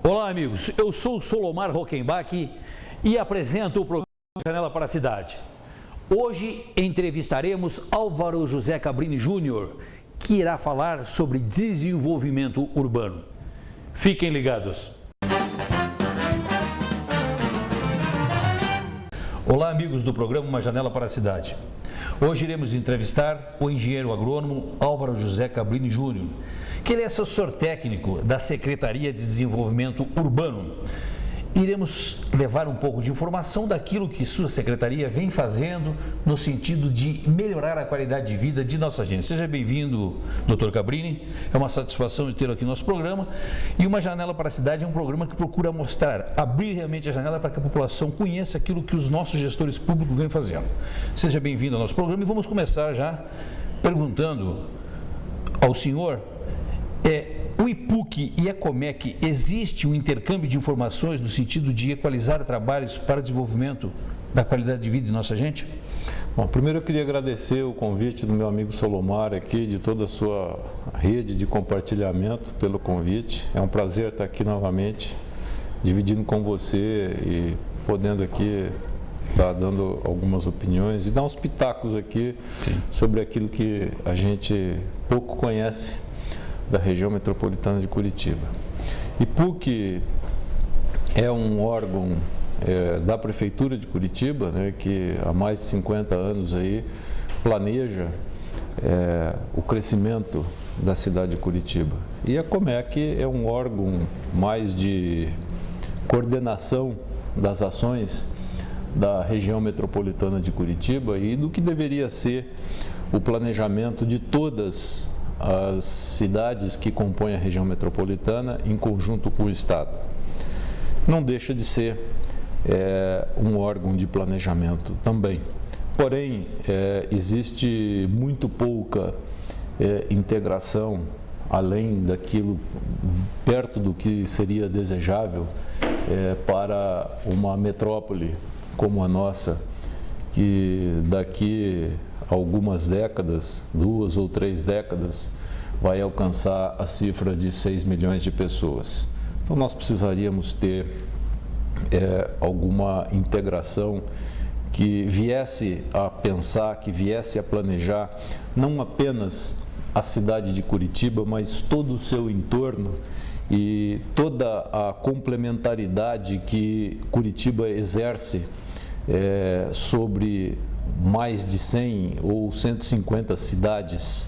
Olá, amigos. Eu sou o Solomar Rockenbach e apresento o programa Janela para a Cidade. Hoje entrevistaremos Álvaro José Cabrini Júnior, que irá falar sobre desenvolvimento urbano. Fiquem ligados. Olá, amigos do programa Uma Janela para a Cidade. Hoje iremos entrevistar o engenheiro agrônomo Álvaro José Cabrini Júnior, que ele é assessor técnico da Secretaria de Desenvolvimento Urbano. Iremos levar um pouco de informação daquilo que sua secretaria vem fazendo no sentido de melhorar a qualidade de vida de nossa gente. Seja bem-vindo, Dr. Cabrini. É uma satisfação de tê-lo aqui no nosso programa. E Uma Janela para a Cidade é um programa que procura mostrar, abrir realmente a janela para que a população conheça aquilo que os nossos gestores públicos vêm fazendo. Seja bem-vindo ao nosso programa e vamos começar já perguntando ao senhor, o IPUC e a Comec, existe um intercâmbio de informações no sentido de equalizar trabalhos para o desenvolvimento da qualidade de vida de nossa gente? Bom, primeiro eu queria agradecer o convite do meu amigo Solomar aqui, de toda a sua rede de compartilhamento, pelo convite. É um prazer estar aqui novamente, dividindo com você e podendo aqui estar dando algumas opiniões e dar uns pitacos aqui sobre aquilo que a gente pouco conhece da região metropolitana de Curitiba. IPUC é um órgão da Prefeitura de Curitiba, né, que há mais de 50 anos aí planeja o crescimento da cidade de Curitiba. E a Comec é um órgão mais de coordenação das ações da região metropolitana de Curitiba e do que deveria ser o planejamento de todas as cidades que compõem a região metropolitana em conjunto com o Estado. Não deixa de ser um órgão de planejamento também. Porém, existe muito pouca integração, além daquilo, perto do que seria desejável para uma metrópole como a nossa, que daqui algumas décadas, 2 ou 3 décadas, vai alcançar a cifra de 6 milhões de pessoas. Então nós precisaríamos ter alguma integração que viesse a pensar, que viesse a planejar não apenas a cidade de Curitiba, mas todo o seu entorno e toda a complementaridade que Curitiba exerce sobre mais de 100 ou 150 cidades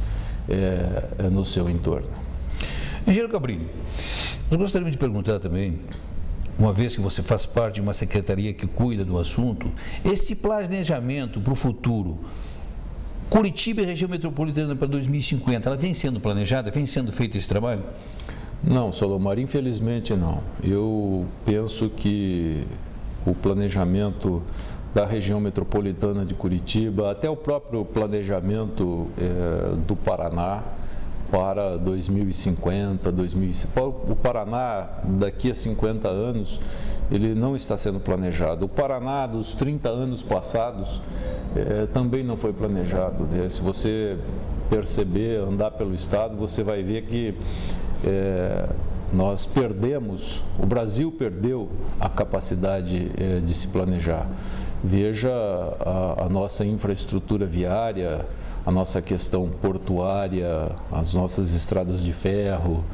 no seu entorno. Engenheiro Cabrini, nós gostaríamos de perguntar também, uma vez que você faz parte de uma secretaria que cuida do assunto, esse planejamento para o futuro, Curitiba e região metropolitana para 2050, ela vem sendo planejada, vem sendo feito esse trabalho? Não, Solomar, infelizmente não. Eu penso que o planejamento da região metropolitana de Curitiba, até o próprio planejamento do Paraná para 2050, o Paraná daqui a 50 anos, ele não está sendo planejado. O Paraná dos 30 anos passados também não foi planejado. Se você perceber, andar pelo estado, você vai ver que nós perdemos, o Brasil perdeu a capacidade de se planejar. Veja a nossa infraestrutura viária, a nossa questão portuária, as nossas estradas de ferro,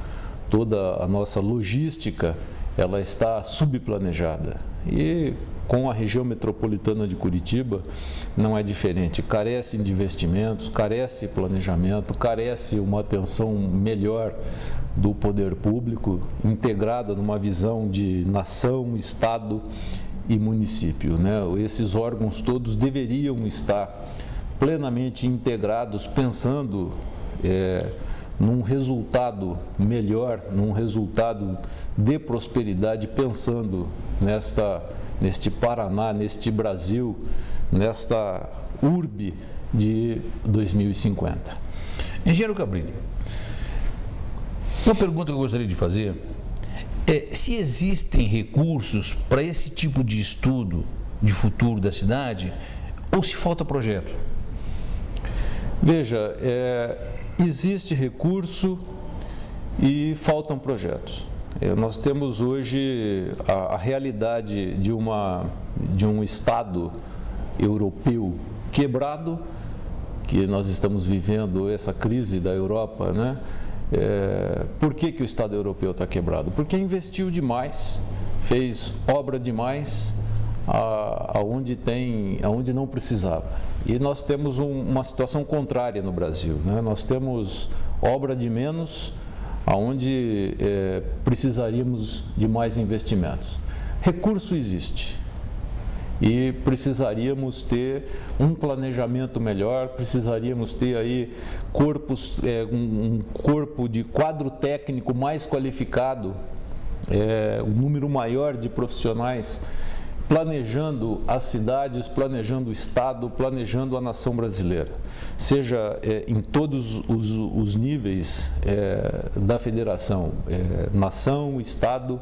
toda a nossa logística, ela está subplanejada. E com a região metropolitana de Curitiba não é diferente. Carece de investimentos, carece de planejamento, carece uma atenção melhor do poder público, integrada numa visão de nação, Estado e município, né? Esses órgãos todos deveriam estar plenamente integrados, pensando num resultado melhor, num resultado de prosperidade, pensando neste Paraná, neste Brasil, nesta urbe de 2050. Engenheiro Cabrini, uma pergunta que eu gostaria de fazer se existem recursos para esse tipo de estudo de futuro da cidade ou se falta projeto? Veja, existe recurso e faltam projetos. Nós temos hoje a realidade de um Estado europeu quebrado, que nós estamos vivendo essa crise da Europa, né? Por que o Estado europeu está quebrado? Porque investiu demais, fez obra demais aonde não precisava. E nós temos uma situação contrária no Brasil, né? Nós temos obra de menos, aonde precisaríamos de mais investimentos. Recurso existe e precisaríamos ter um planejamento melhor, precisaríamos ter aí um corpo de quadro técnico mais qualificado, um número maior de profissionais planejando as cidades, planejando o Estado, planejando a nação brasileira, seja em todos os níveis da federação, nação, Estado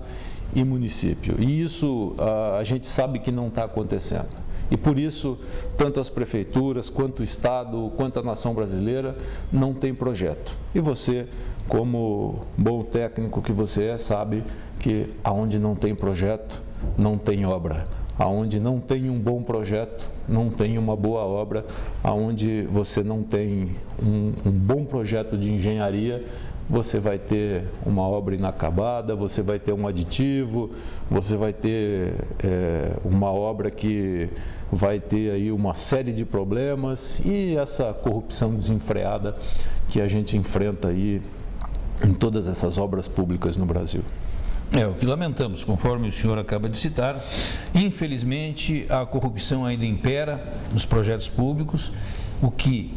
e município. E isso a gente sabe que não está acontecendo. E por isso, tanto as prefeituras, quanto o Estado, quanto a nação brasileira não tem projeto. E você, como bom técnico que você sabe que aonde não tem projeto, não tem obra. Aonde não tem um bom projeto, não tem uma boa obra. Aonde você não tem um bom projeto de engenharia, você vai ter uma obra inacabada, você vai ter um aditivo, você vai ter uma obra que vai ter aí uma série de problemas e essa corrupção desenfreada que a gente enfrenta aí em todas essas obras públicas no Brasil. O que lamentamos, conforme o senhor acaba de citar, infelizmente a corrupção ainda impera nos projetos públicos, quem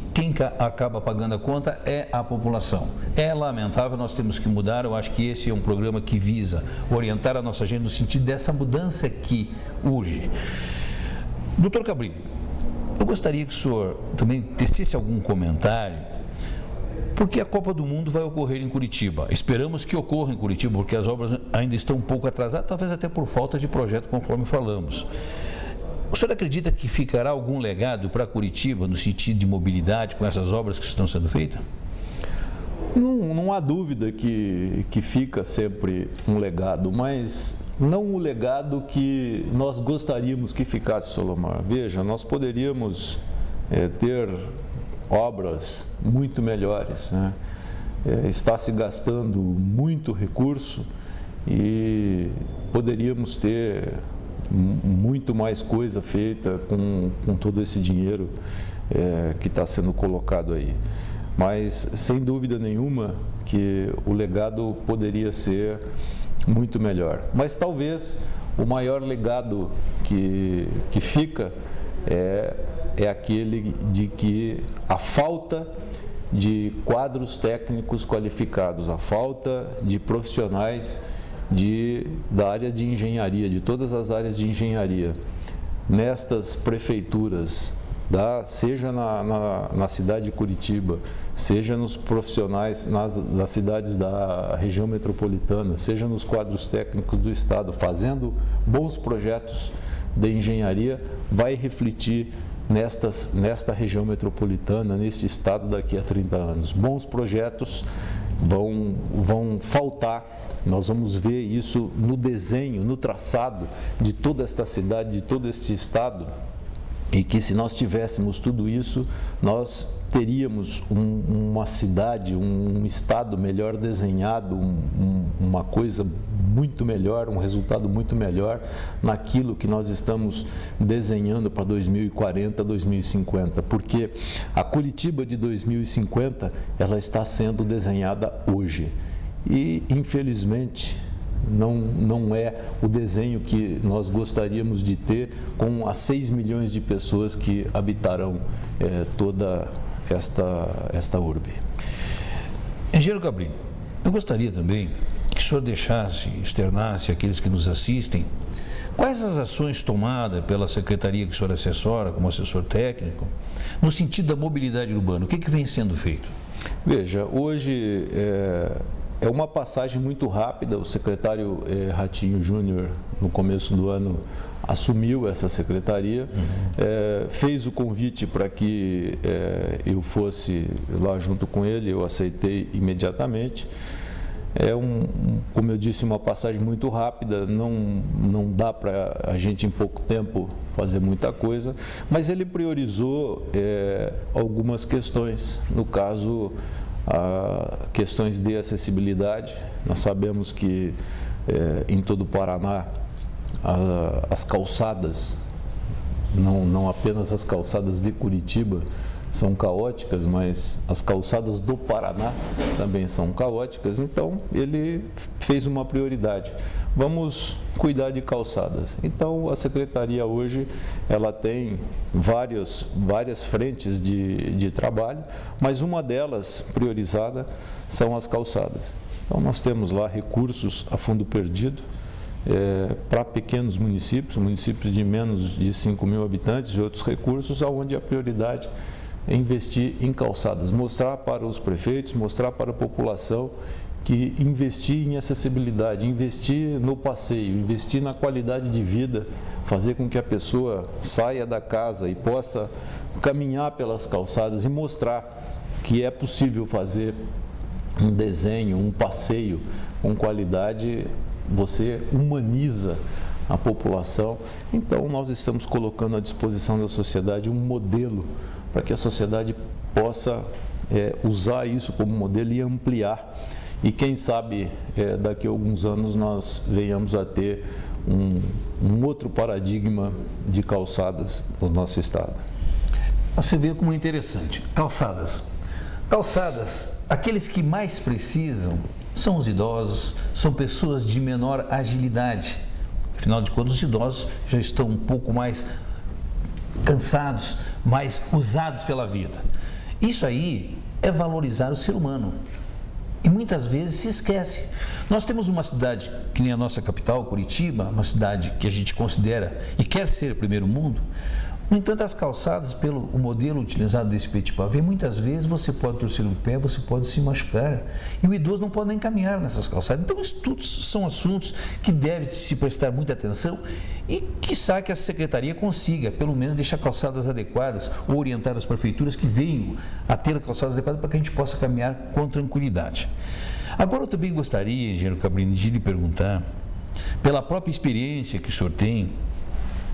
acaba pagando a conta é a população. É lamentável, nós temos que mudar, eu acho que esse é um programa que visa orientar a nossa gente no sentido dessa mudança que urge. Doutor Cabrini, eu gostaria que o senhor também tecesse algum comentário, porque a Copa do Mundo vai ocorrer em Curitiba. Esperamos que ocorra em Curitiba, porque as obras ainda estão um pouco atrasadas, talvez até por falta de projeto, conforme falamos. O senhor acredita que ficará algum legado para Curitiba no sentido de mobilidade com essas obras que estão sendo feitas? Não há dúvida que fica sempre um legado, mas não o legado que nós gostaríamos que ficasse, Solomar. Veja, nós poderíamos ter obras muito melhores, né? Está se gastando muito recurso e poderíamos ter muito mais coisa feita com todo esse dinheiro que está sendo colocado aí. Mas, sem dúvida nenhuma, que o legado poderia ser muito melhor. Mas talvez o maior legado que fica é aquele de que a falta de quadros técnicos qualificados, a falta de profissionais da área de engenharia, de todas as áreas de engenharia, nestas prefeituras, seja na cidade de Curitiba, seja nos profissionais das cidades da região metropolitana, seja nos quadros técnicos do Estado, fazendo bons projetos de engenharia, vai refletir nesta região metropolitana, nesse Estado daqui a 30 anos. Bons projetos vão faltar. Nós vamos ver isso no desenho, no traçado de toda esta cidade, de todo este Estado, e que se nós tivéssemos tudo isso, nós teríamos uma cidade, um Estado melhor desenhado, uma coisa muito melhor, um resultado muito melhor naquilo que nós estamos desenhando para 2040, 2050, porque a Curitiba de 2050, ela está sendo desenhada hoje e, infelizmente, não é o desenho que nós gostaríamos de ter com as 6 milhões de pessoas que habitarão toda esta urbe. Engenheiro Cabrini, eu gostaria também que o senhor externasse àqueles que nos assistem, quais as ações tomadas pela secretaria que o senhor assessora, como assessor técnico, no sentido da mobilidade urbana, o que vem sendo feito? Veja, hoje é uma passagem muito rápida. O secretário Ratinho Júnior, no começo do ano, assumiu essa secretaria, fez o convite para que eu fosse lá junto com ele, eu aceitei imediatamente. como eu disse, uma passagem muito rápida, não dá para a gente em pouco tempo fazer muita coisa, mas ele priorizou algumas questões, no caso, questões de acessibilidade. Nós sabemos que em todo o Paraná as calçadas, não apenas as calçadas de Curitiba, são caóticas, mas as calçadas do Paraná também são caóticas, então ele fez uma prioridade. Vamos cuidar de calçadas. Então a Secretaria hoje ela tem várias frentes de trabalho, mas uma delas priorizada são as calçadas. Então nós temos lá recursos a fundo perdido para pequenos municípios de menos de 5.000 habitantes e outros recursos, onde a prioridade é investir em calçadas, mostrar para os prefeitos, mostrar para a população que investir em acessibilidade, investir no passeio, investir na qualidade de vida, fazer com que a pessoa saia da casa e possa caminhar pelas calçadas e mostrar que é possível fazer um desenho, um passeio com qualidade, você humaniza a população. Então nós estamos colocando à disposição da sociedade um modelo para que a sociedade possa usar isso como modelo e ampliar. E quem sabe daqui a alguns anos nós venhamos a ter um outro paradigma de calçadas no nosso estado. Você vê como é interessante. Calçadas. Calçadas, aqueles que mais precisam são os idosos, são pessoas de menor agilidade. Afinal de contas, os idosos já estão um pouco mais cansados, mais usados pela vida. Isso aí é valorizar o ser humano. E muitas vezes se esquece. Nós temos uma cidade, que nem a nossa capital, Curitiba, uma cidade que a gente considera e quer ser primeiro mundo. No entanto, as calçadas, pelo modelo utilizado desse petit pavé, muitas vezes você pode torcer o pé, você pode se machucar. E o idoso não pode nem caminhar nessas calçadas. Então, isso tudo são assuntos que deve se prestar muita atenção e, quiçá, que a Secretaria consiga, pelo menos, deixar calçadas adequadas ou orientar as prefeituras que venham a ter calçadas adequadas para que a gente possa caminhar com tranquilidade. Agora, eu também gostaria, engenheiro Cabrini, de lhe perguntar, pela própria experiência que o senhor tem,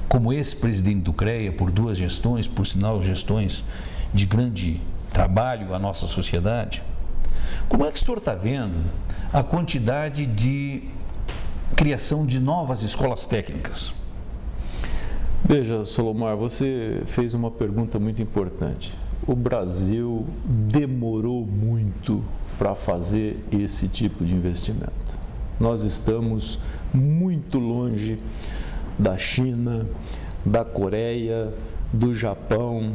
como ex-presidente do CREA, por 2 gestões, por sinal, gestões de grande trabalho à nossa sociedade, como é que o senhor está vendo a quantidade de criação de novas escolas técnicas? Veja, Solomar, você fez uma pergunta muito importante. O Brasil demorou muito para fazer esse tipo de investimento. Nós estamos muito longe da China, da Coreia, do Japão,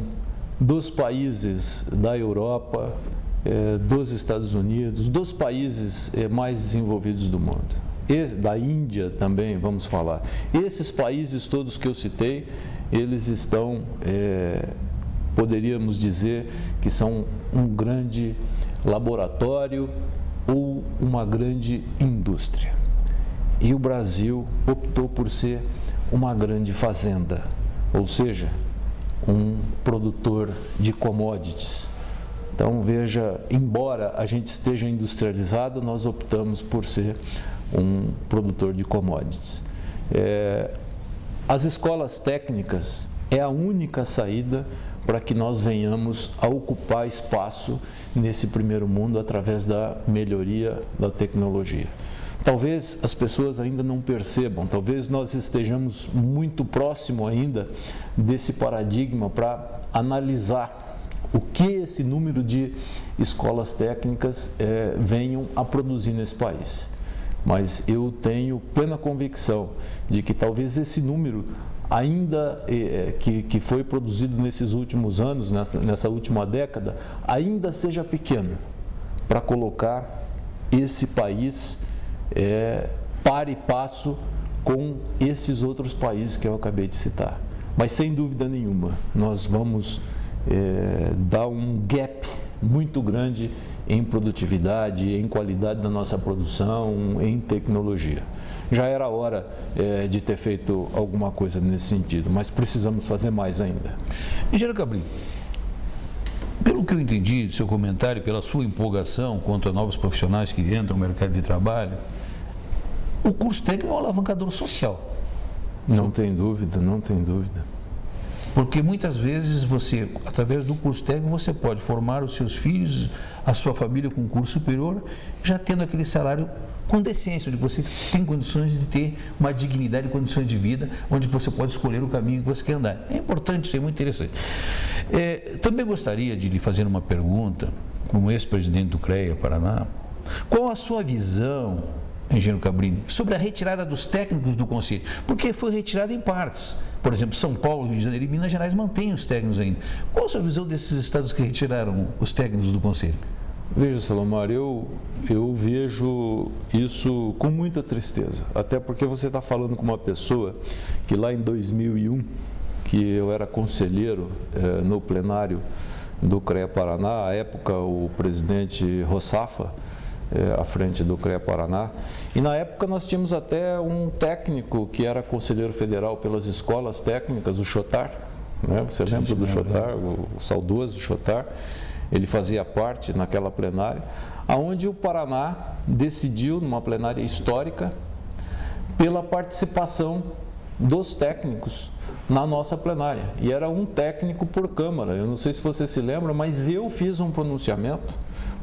dos países da Europa, dos Estados Unidos, dos países mais desenvolvidos do mundo. Da Índia também, vamos falar. Esses países todos que eu citei, eles estão, poderíamos dizer, que são um grande laboratório ou uma grande indústria. E o Brasil optou por ser uma grande fazenda, ou seja, um produtor de commodities. Então, veja, embora a gente esteja industrializado, nós optamos por ser um produtor de commodities. As escolas técnicas é a única saída para que nós venhamos a ocupar espaço nesse primeiro mundo através da melhoria da tecnologia. Talvez as pessoas ainda não percebam, talvez nós estejamos muito próximo ainda desse paradigma para analisar o que esse número de escolas técnicas venham a produzir nesse país. Mas eu tenho plena convicção de que talvez esse número ainda que foi produzido nesses últimos anos, nessa última década, ainda seja pequeno para colocar esse país par e passo com esses outros países que eu acabei de citar. Mas sem dúvida nenhuma, nós vamos dar um gap muito grande em produtividade, em qualidade da nossa produção, em tecnologia. Já era hora de ter feito alguma coisa nesse sentido, mas precisamos fazer mais ainda. Engenheiro Cabrini, Pelo que eu entendi do seu comentário, pela sua empolgação quanto a novos profissionais que entram no mercado de trabalho, o curso técnico é um alavancador social. Não tem dúvida, não tem dúvida. Porque muitas vezes você, através do curso técnico, você pode formar os seus filhos, a sua família com um curso superior, já tendo aquele salário com decência, onde você tem condições de ter uma dignidade, condições de vida, onde você pode escolher o caminho que você quer andar. É importante, isso é muito interessante. Também gostaria de lhe fazer uma pergunta, como ex-presidente do CREA Paraná, qual a sua visão, engenheiro Cabrini, sobre a retirada dos técnicos do Conselho? Porque foi retirada em partes. Por exemplo, São Paulo, Rio de Janeiro e Minas Gerais mantêm os técnicos ainda. Qual a sua visão desses estados que retiraram os técnicos do Conselho? Veja, Salomar, eu vejo isso com muita tristeza, até porque você está falando com uma pessoa que lá em 2001, que eu era conselheiro no plenário do CREA Paraná, à época o presidente Rossafa, à frente do CREA Paraná, e na época nós tínhamos até um técnico que era conselheiro federal pelas escolas técnicas, o Chotar, né? Você lembra do Chotar, o saudoso Chotar? Ele fazia parte naquela plenária, aonde o Paraná decidiu, numa plenária histórica, pela participação dos técnicos na nossa plenária. E era um técnico por Câmara. Eu não sei se você se lembra, mas eu fiz um pronunciamento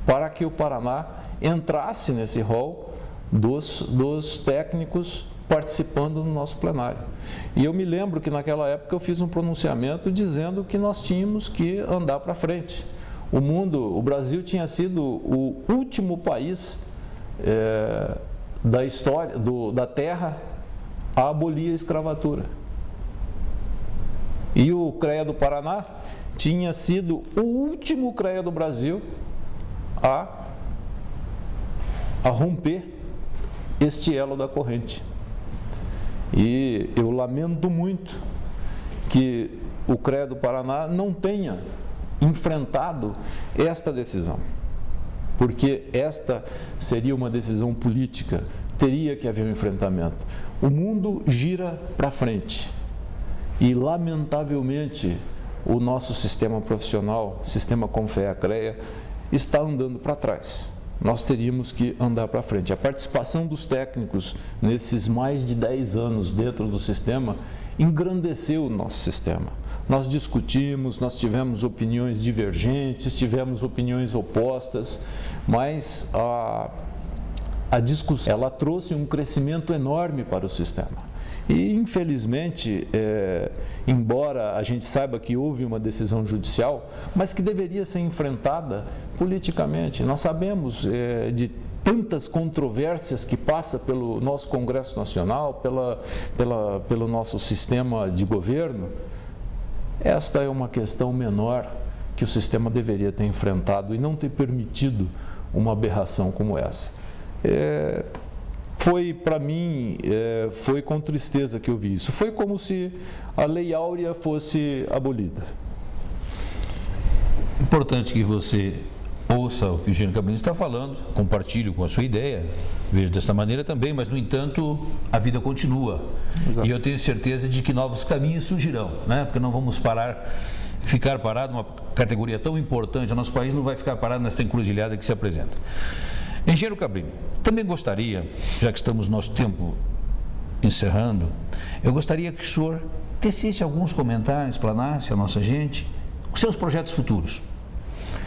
para que o Paraná entrasse nesse rol dos técnicos participando no nosso plenário. E eu me lembro que naquela época eu fiz um pronunciamento dizendo que nós tínhamos que andar para frente. O Brasil tinha sido o último país da história, da Terra a abolir a escravatura. E o CREA do Paraná tinha sido o último CREA do Brasil a romper este elo da corrente. E eu lamento muito que o CREA do Paraná não tenha enfrentado esta decisão, porque esta seria uma decisão política, teria que haver um enfrentamento. O mundo gira para frente e, lamentavelmente, o nosso sistema profissional, sistema Confea-CREA, está andando para trás. Nós teríamos que andar para frente. A participação dos técnicos nesses mais de 10 anos dentro do sistema engrandeceu o nosso sistema. Nós discutimos, nós tivemos opiniões divergentes, tivemos opiniões opostas, mas a discussão ela trouxe um crescimento enorme para o sistema. E, infelizmente, embora a gente saiba que houve uma decisão judicial, mas que deveria ser enfrentada politicamente. Nós sabemos de tantas controvérsias que passa pelo nosso Congresso Nacional, pelo nosso sistema de governo. Esta é uma questão menor que o sistema deveria ter enfrentado e não ter permitido uma aberração como essa. Foi, para mim, foi com tristeza que eu vi isso. Foi como se a Lei Áurea fosse abolida. Importante que você ouça o que o engenheiro Cabrini está falando, compartilhe com a sua ideia, veja desta maneira também, mas, no entanto, a vida continua. Exato. E eu tenho certeza de que novos caminhos surgirão, né? Porque não vamos ficar parado numa categoria tão importante, o nosso país não vai ficar parado nessa encruzilhada que se apresenta. Engenheiro Cabrini, também gostaria, já que estamos no nosso tempo encerrando, eu gostaria que o senhor tecesse alguns comentários, explanasse a nossa gente, os seus projetos futuros,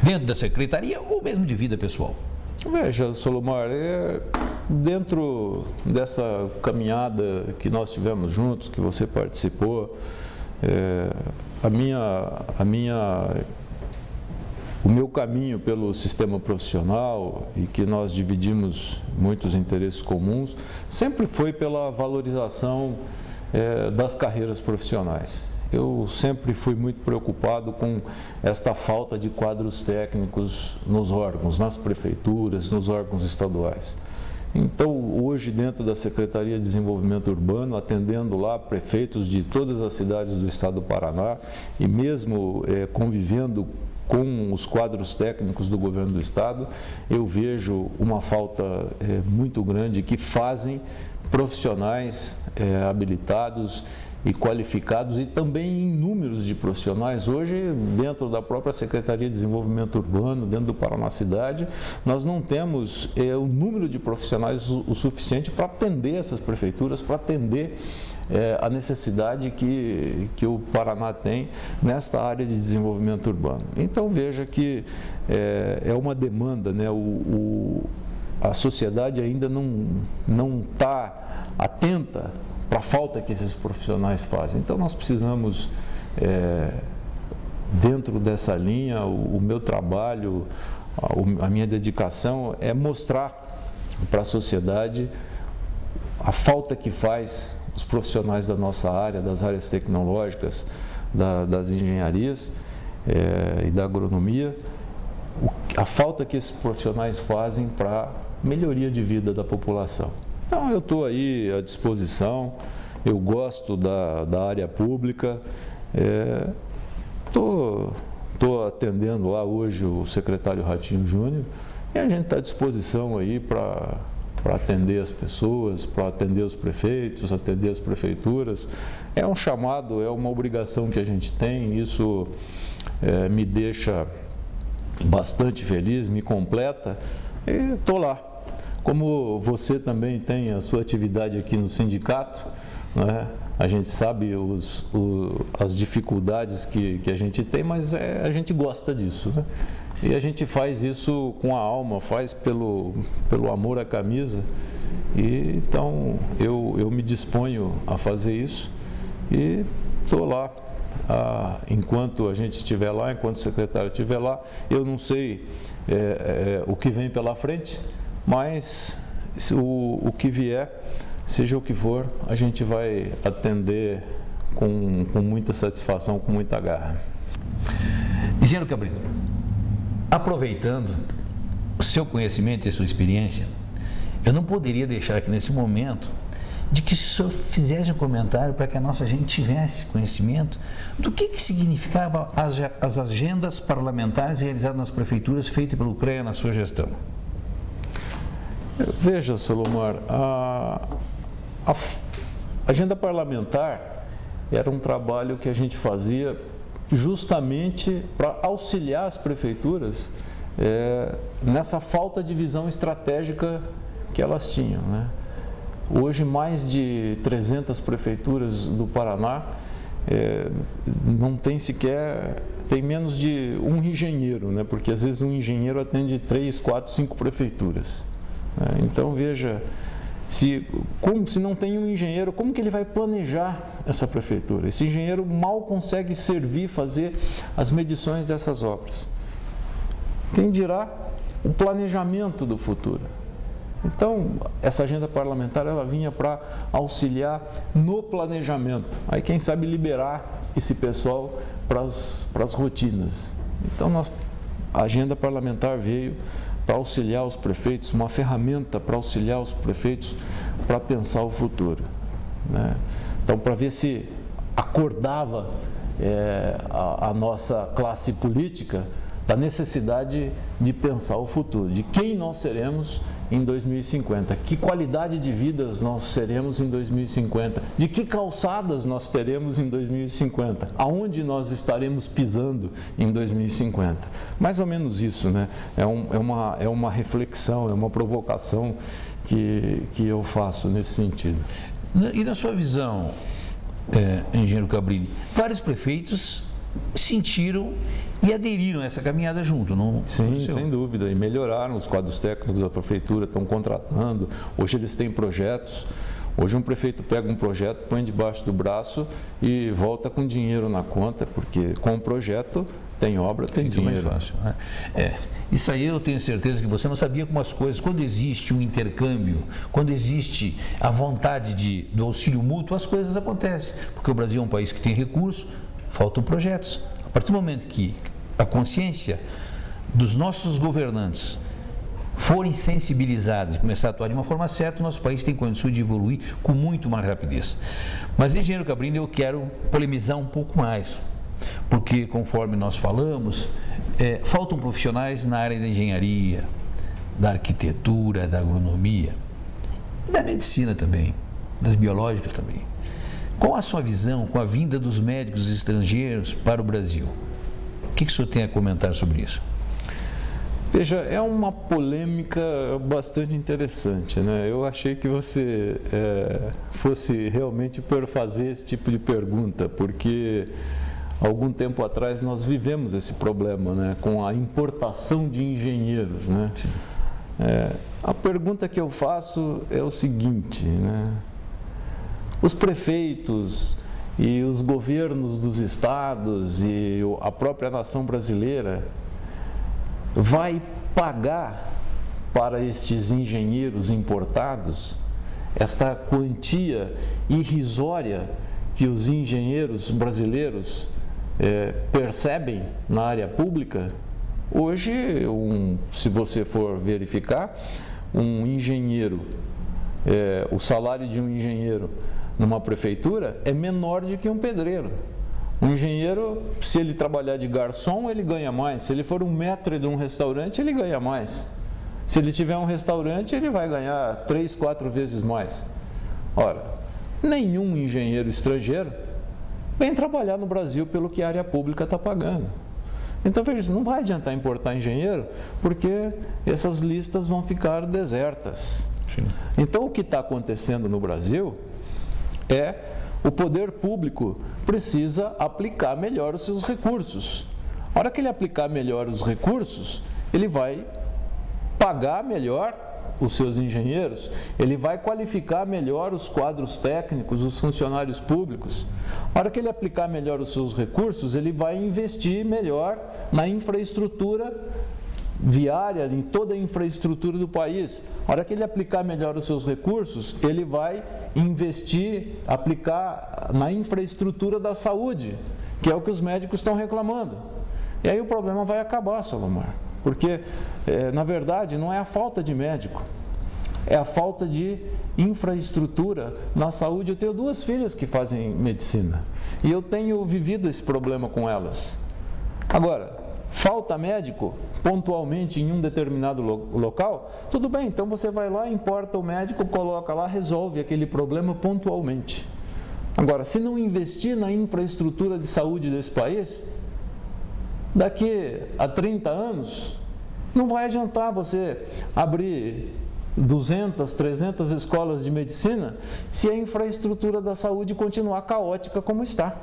dentro da secretaria ou mesmo de vida pessoal. Veja, Solomar, dentro dessa caminhada que nós tivemos juntos, que você participou, o meu caminho pelo sistema profissional, e que nós dividimos muitos interesses comuns, sempre foi pela valorização das carreiras profissionais. Eu sempre fui muito preocupado com esta falta de quadros técnicos nos órgãos, nas prefeituras, nos órgãos estaduais. Então, hoje, dentro da Secretaria de Desenvolvimento Urbano, atendendo lá prefeitos de todas as cidades do estado do Paraná e mesmo convivendo com os quadros técnicos do governo do estado, eu vejo uma falta muito grande que fazem profissionais habilitados e qualificados e também em números de profissionais. Hoje, dentro da própria Secretaria de Desenvolvimento Urbano, dentro do Paraná Cidade, nós não temos o número de profissionais o suficiente para atender essas prefeituras, para atender a necessidade que o Paraná tem nesta área de desenvolvimento urbano. Então veja que é uma demanda, né? A sociedade ainda não está atenta para a falta que esses profissionais fazem. Então nós precisamos, dentro dessa linha, o meu trabalho, a minha dedicação é mostrar para a sociedade a falta que faz os profissionais da nossa área, das áreas tecnológicas, das engenharias e da agronomia, a falta que esses profissionais fazem para a melhoria de vida da população. Então eu estou aí à disposição, eu gosto da área pública, estou atendendo lá hoje o secretário Ratinho Júnior e a gente está à disposição aí para atender as pessoas, para atender os prefeitos, atender as prefeituras. É um chamado, é uma obrigação que a gente tem, isso me deixa bastante feliz, me completa e estou lá. Como você também tem a sua atividade aqui no sindicato, né? A gente sabe as dificuldades que a gente tem, mas a gente gosta disso, né? E a gente faz isso com a alma, faz pelo amor à camisa. E então eu me disponho a fazer isso e estou lá. Enquanto a gente estiver lá, enquanto o secretário estiver lá, eu não sei o que vem pela frente, mas o que vier, seja o que for, a gente vai atender com muita satisfação, com muita garra. Engenheiro Cabrino, aproveitando o seu conhecimento e a sua experiência, eu não poderia deixar aqui nesse momento de que o senhor fizesse um comentário para que a nossa gente tivesse conhecimento do que significava as agendas parlamentares realizadas nas prefeituras feitas pelo CREA na sua gestão. Veja, Solomar, a agenda parlamentar era um trabalho que a gente fazia justamente para auxiliar as prefeituras nessa falta de visão estratégica que elas tinham, né? Hoje, mais de 300 prefeituras do Paraná não tem sequer, tem menos de um engenheiro, né? Porque às vezes um engenheiro atende 3, 4, 5 prefeituras. Né? Então, veja, se não tem um engenheiro, como que ele vai planejar essa prefeitura? Esse engenheiro mal consegue servir, fazer as medições dessas obras. Quem dirá o planejamento do futuro? Então, essa agenda parlamentar, ela vinha para auxiliar no planejamento. Aí, quem sabe, liberar esse pessoal para as rotinas. Então, a agenda parlamentar veio para auxiliar os prefeitos, uma ferramenta para auxiliar os prefeitos para pensar o futuro, né? Então, para ver se acordava a nossa classe política da necessidade de pensar o futuro, de quem nós seremos em 2050, que qualidade de vidas nós seremos em 2050, de que calçadas nós teremos em 2050, aonde nós estaremos pisando em 2050. Mais ou menos isso, né? É uma reflexão, é uma provocação que eu faço nesse sentido. E na sua visão, engenheiro Cabrini, vários prefeitos sentiram e aderiram a essa caminhada junto, não? Sim, sem dúvida, e melhoraram. Os quadros técnicos da prefeitura estão contratando, hoje eles têm projetos. Hoje um prefeito pega um projeto, põe debaixo do braço e volta com dinheiro na conta, porque com o projeto tem obra, tem dinheiro. Mais fácil, né? Isso aí eu tenho certeza que você não sabia como as coisas, quando existe um intercâmbio, quando existe a vontade do auxílio mútuo, as coisas acontecem, porque o Brasil é um país que tem recursos, faltam projetos. A partir do momento que a consciência dos nossos governantes forem sensibilizados e começar a atuar de uma forma certa, o nosso país tem condições de evoluir com muito mais rapidez. Mas, engenheiro Cabrini, eu quero polemizar um pouco mais, porque, conforme nós falamos, faltam profissionais na área da engenharia, da arquitetura, da agronomia, da medicina também, das biológicas também. Qual a sua visão com a vinda dos médicos estrangeiros para o Brasil? O que o senhor tem a comentar sobre isso? Veja, é uma polêmica bastante interessante, né? Eu achei que você fosse realmente fazer esse tipo de pergunta, porque algum tempo atrás nós vivemos esse problema, né? Com a importação de engenheiros, né? A pergunta que eu faço é o seguinte, né? Os prefeitos e os governos dos estados e a própria nação brasileira vai pagar para estes engenheiros importados esta quantia irrisória que os engenheiros brasileiros percebem na área pública? Hoje, se você for verificar, um engenheiro, o salário de um engenheiro numa prefeitura é menor do que um pedreiro. Um engenheiro, se ele trabalhar de garçom, ele ganha mais. Se ele for um maître de um restaurante, ele ganha mais. Se ele tiver um restaurante, ele vai ganhar 3, 4 vezes mais. Ora, nenhum engenheiro estrangeiro vem trabalhar no Brasil pelo que a área pública está pagando. Então, veja, não vai adiantar importar engenheiro, porque essas listas vão ficar desertas. Sim. Então, o que está acontecendo no Brasil o poder público precisa aplicar melhor os seus recursos. A hora que ele aplicar melhor os recursos, ele vai pagar melhor os seus engenheiros, ele vai qualificar melhor os quadros técnicos, os funcionários públicos. A hora que ele aplicar melhor os seus recursos, ele vai investir melhor na infraestrutura viária, em toda a infraestrutura do país. A hora que ele aplicar melhor os seus recursos, ele vai investir, aplicar na infraestrutura da saúde, que é o que os médicos estão reclamando. E aí o problema vai acabar, Solomar, porque, na verdade, não é a falta de médico, é a falta de infraestrutura na saúde. Eu tenho 2 filhas que fazem medicina e eu tenho vivido esse problema com elas. Agora, falta médico pontualmente em um determinado local, tudo bem, então você vai lá, importa o médico, coloca lá, resolve aquele problema pontualmente. Agora, se não investir na infraestrutura de saúde desse país, daqui a 30 anos, não vai adiantar você abrir 200, 300 escolas de medicina se a infraestrutura da saúde continuar caótica como está.